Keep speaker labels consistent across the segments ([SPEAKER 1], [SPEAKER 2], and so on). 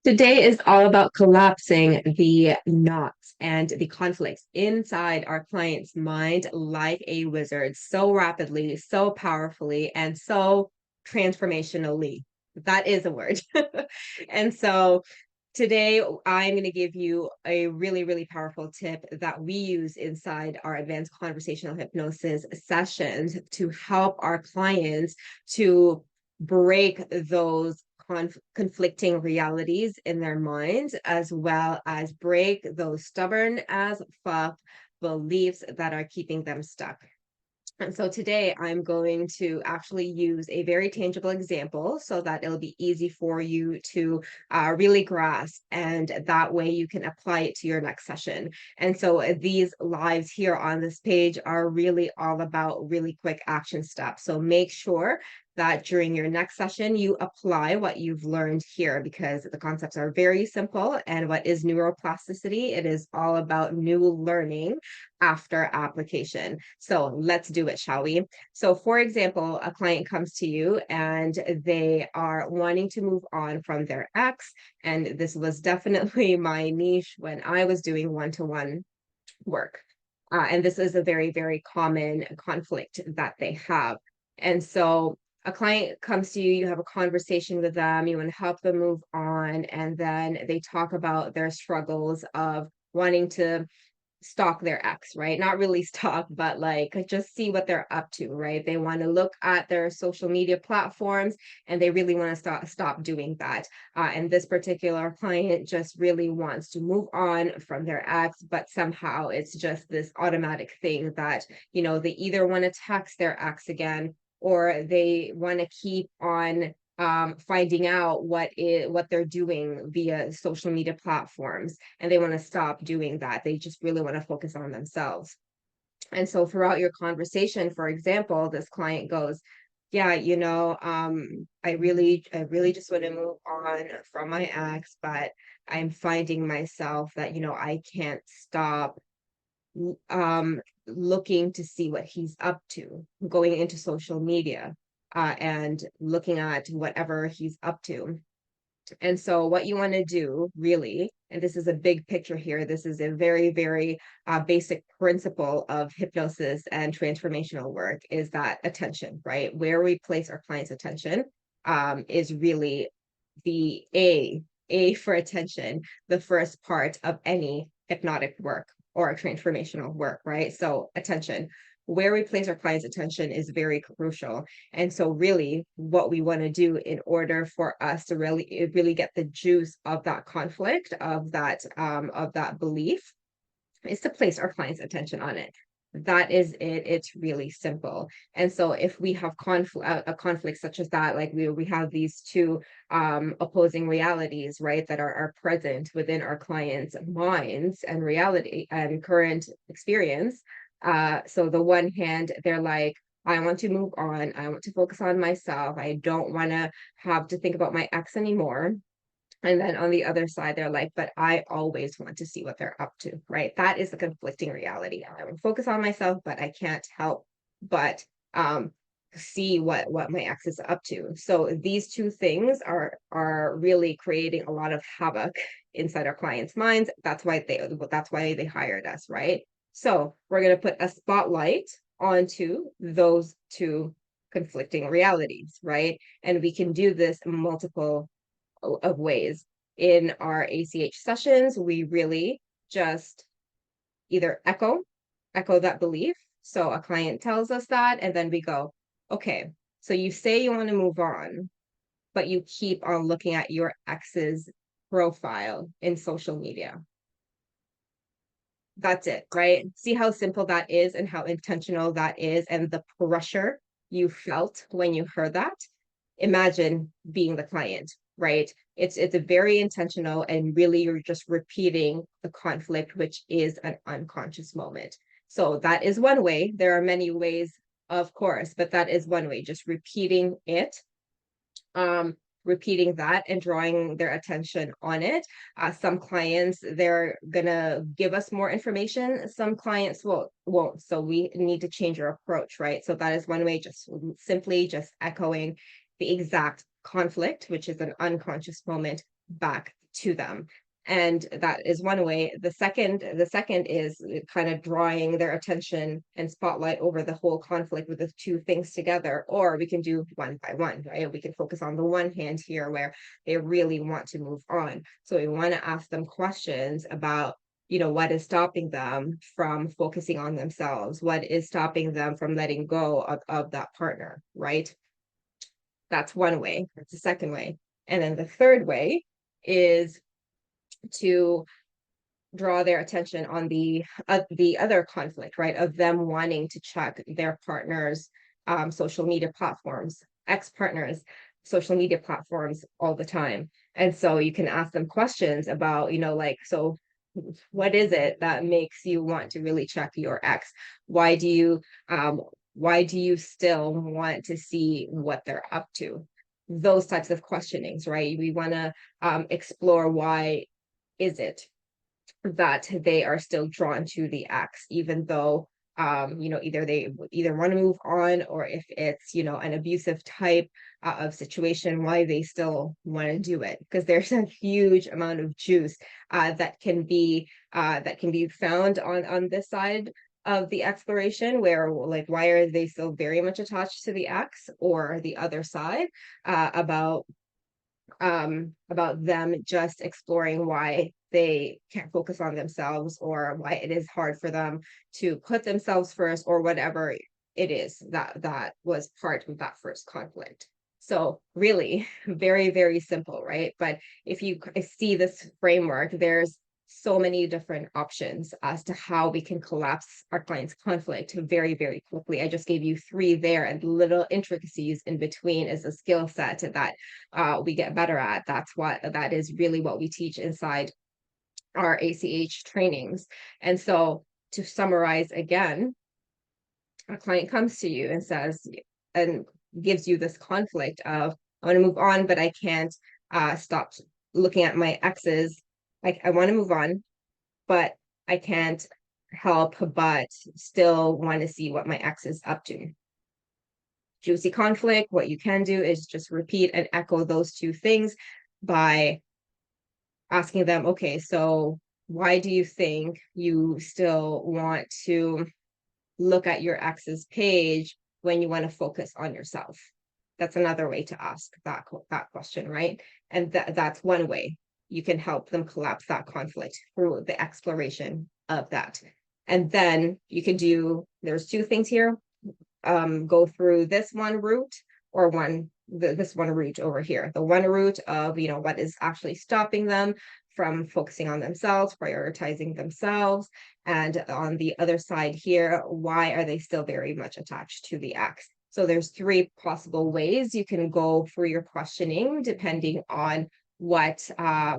[SPEAKER 1] Today is all about collapsing the knots and the conflicts inside our client's mind like a wizard, so rapidly, so powerfully, and so transformationally. That is a word. And so today I'm going to give you a really, really powerful tip that we use inside our advanced conversational hypnosis sessions to help our clients to break those conflicting realities in their minds, as well as break those stubborn as fuck beliefs that are keeping them stuck. And so today I'm going to actually use a very tangible example so that it'll be easy for you to really grasp, and that way you can apply it to your next session. And so these lives here on this page are really all about really quick action steps. So make sure that during your next session, you apply what you've learned here, because the concepts are very simple. And what is neuroplasticity? It is all about new learning after application. So let's do it, shall we? So for example, a client comes to you and they are wanting to move on from their ex. And this was definitely my niche when I was doing one-to-one work. And this is a very, very common conflict that they have. And so a client comes to you, you have a conversation with them, you want to help them move on, and then they talk about their struggles of wanting to stalk their ex, right? Not really stalk, but like just see what they're up to, right? They want to look at their social media platforms and they really want to stop doing that. And this particular client just really wants to move on from their ex, but somehow it's just this automatic thing that, they either want to text their ex again, or they want to keep on finding out what they're doing via social media platforms, and they want to stop doing that. They just really want to focus on themselves. And so throughout your conversation, for example, this client goes, yeah, I really just want to move on from my ex, but I'm finding myself that, I can't stop looking to see what he's up to, going into social media and looking at whatever he's up to. And so, what you want to do, really, and this is a big picture here, this is a very, very basic principle of hypnosis and transformational work, is that attention, right? Where we place our client's attention is really the A for attention, the first part of any hypnotic work or transformational work, right? So, attention. Where we place our client's attention is very crucial. And so really what we want to do in order for us to really get the juice of that conflict, of that belief, is to place our client's attention on it. That is it. It's really simple. And so if we have a conflict such as that, like we have these two opposing realities, right, that are present within our clients' minds and reality and current experience. So the one hand, they're like, I want to move on. I want to focus on myself. I don't want to have to think about my ex anymore. And then on the other side, they're like, but I always want to see what they're up to, right? That is the conflicting reality. I want to focus on myself, but I can't help but see what my ex is up to. So these two things are really creating a lot of havoc inside our clients' minds. That's why they hired us, right? So we're gonna put a spotlight onto those two conflicting realities, right? And we can do this multiple of ways. In our ACH sessions, we really just either echo that belief. So a client tells us that, and then we go, okay, so you say you want to move on, but you keep on looking at your ex's profile in social media. That's it, right? See how simple that is and how intentional that is, and the pressure you felt when you heard that. Imagine being the client, right? It's a very intentional, and really you're just repeating the conflict, which is an unconscious moment. So that is one way. There are many ways, of course, but that is one way, just repeating it, repeating that and drawing their attention on it. Some clients, they're gonna give us more information. Some clients won't. So we need to change our approach, right? So that is one way, just simply just echoing the exact conflict, which is an unconscious moment, back to them. And that is one way. The second is kind of drawing their attention and spotlight over the whole conflict with the two things together. Or we can do one by one, right? We can focus on the one hand here where they really want to move on. So we want to ask them questions about, what is stopping them from focusing on themselves? What is stopping them from letting go of that partner, right? That's one way. That's the second way. And then the third way is to draw their attention on the other conflict, right? Of them wanting to check their partner's social media platforms, ex-partners, social media platforms all the time. And so you can ask them questions about, like, so what is it that makes you want to really check your ex? Why do you still want to see what they're up to? Those types of questionings, right? We want to explore why is it that they are still drawn to the ex, even though either they either want to move on, or if it's an abusive type of situation, why they still want to do it, because there's a huge amount of juice that can be found on this side of the exploration, where like why are they still very much attached to the ex, or the other side about them just exploring why they can't focus on themselves, or why it is hard for them to put themselves first, or whatever it is that was part of that first conflict. So really very, very simple, right? But if you see this framework, there's so many different options as to how we can collapse our client's conflict very, very quickly. I just gave you three there, and little intricacies in between is a skill set that we get better at. That is really what we teach inside our ACH trainings. And so to summarize again, a client comes to you and says, and gives you this conflict of, I want to move on, but I can't stop looking at my exes. Like, I want to move on, but I can't help but still want to see what my ex is up to. Juicy conflict. What you can do is just repeat and echo those two things by asking them, okay, so why do you think you still want to look at your ex's page when you want to focus on yourself? That's another way to ask that question, right? And that's one way you can help them collapse that conflict, through the exploration of that. And then you can there's two things here. Go through this one route, or this one route over here. The one route of, what is actually stopping them from focusing on themselves, prioritizing themselves. And on the other side here, why are they still very much attached to the ex? So there's three possible ways you can go for your questioning, depending on what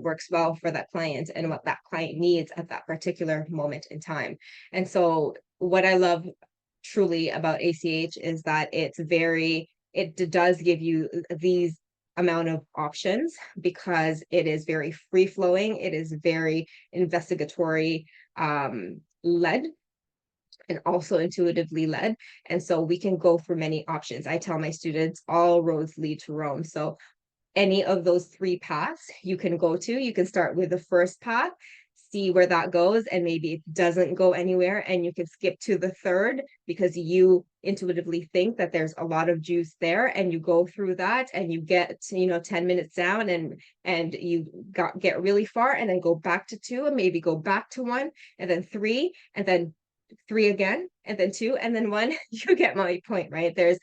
[SPEAKER 1] works well for that client and what that client needs at that particular moment in time. And so what I love truly about ACH is that it does give you these amount of options, because it is very free flowing. It is very investigatory led, and also intuitively led. And so we can go through many options. I tell my students all roads lead to Rome. So any of those three paths you can go to. You can start with the first path, see where that goes, and maybe it doesn't go anywhere, and you can skip to the third because you intuitively think that there's a lot of juice there, and you go through that, and you get 10 minutes down, and you get really far, and then go back to two, and maybe go back to one, and then three, and then three again, and then two, and then one. You get my point, right? There's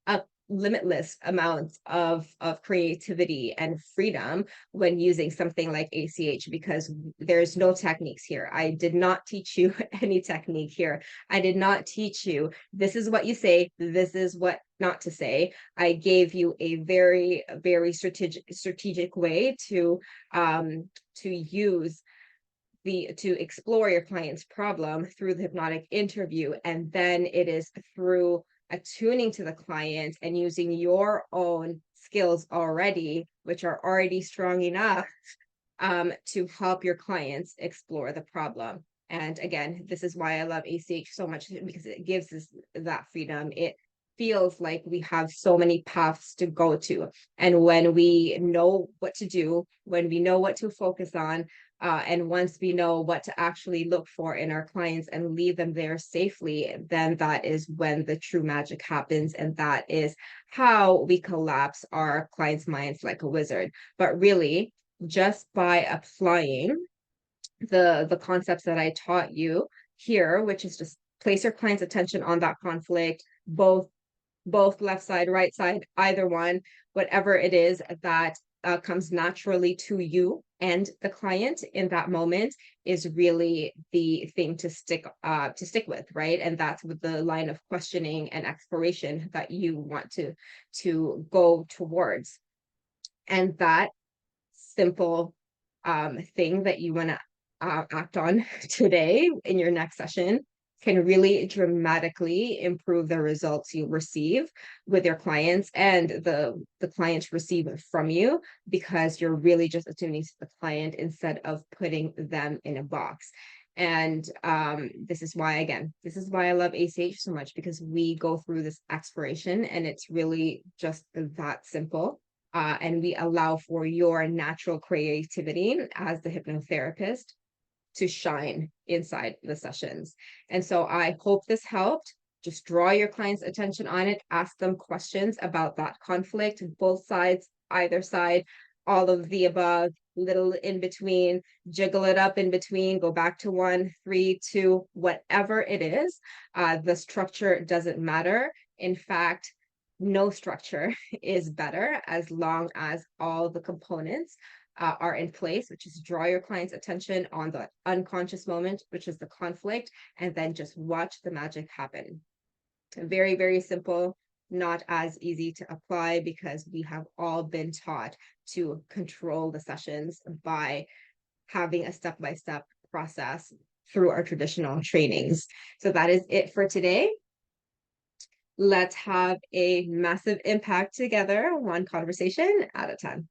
[SPEAKER 1] a limitless amounts of creativity and freedom when using something like ACH, because there's no techniques here. I did not teach you any technique here. I did not teach you this is what you say, this is what not to say. I gave you a very, very strategic way to use to explore your client's problem through the hypnotic interview. And then it is through attuning to the client and using your own skills already, which are already strong enough to help your clients explore the problem. And again, this is why I love ACH so much, because it gives us that freedom. It feels like we have so many paths to go to. And when we know what to do, when we know what to focus on, and once we know what to actually look for in our clients and leave them there safely, then that is when the true magic happens. And that is how we collapse our clients' minds like a wizard. But really, just by applying the concepts that I taught you here, which is just place your client's attention on that conflict, both left side, right side, either one, whatever it is that comes naturally to you and the client in that moment is really the thing to stick with, right? And that's with the line of questioning and exploration that you want to go towards. And that simple thing that you want to act on today in your next session can really dramatically improve the results you receive with your clients and the clients receive from you, because you're really just attuning to the client instead of putting them in a box. And this is why I love ACH so much, because we go through this exploration and it's really just that simple. And we allow for your natural creativity as the hypnotherapist to shine inside the sessions. And so I hope this helped. Just draw your client's attention on it, ask them questions about that conflict, both sides, either side, all of the above, little in between, jiggle it up in between, go back to 1, 3, 2, whatever it is. The structure doesn't matter. In fact, no structure is better as long as all the components are in place, which is draw your client's attention on the unconscious moment, which is the conflict, and then just watch the magic happen. Very, very simple, not as easy to apply because we have all been taught to control the sessions by having a step-by-step process through our traditional trainings. So that is it for today. Let's have a massive impact together, one conversation at a time.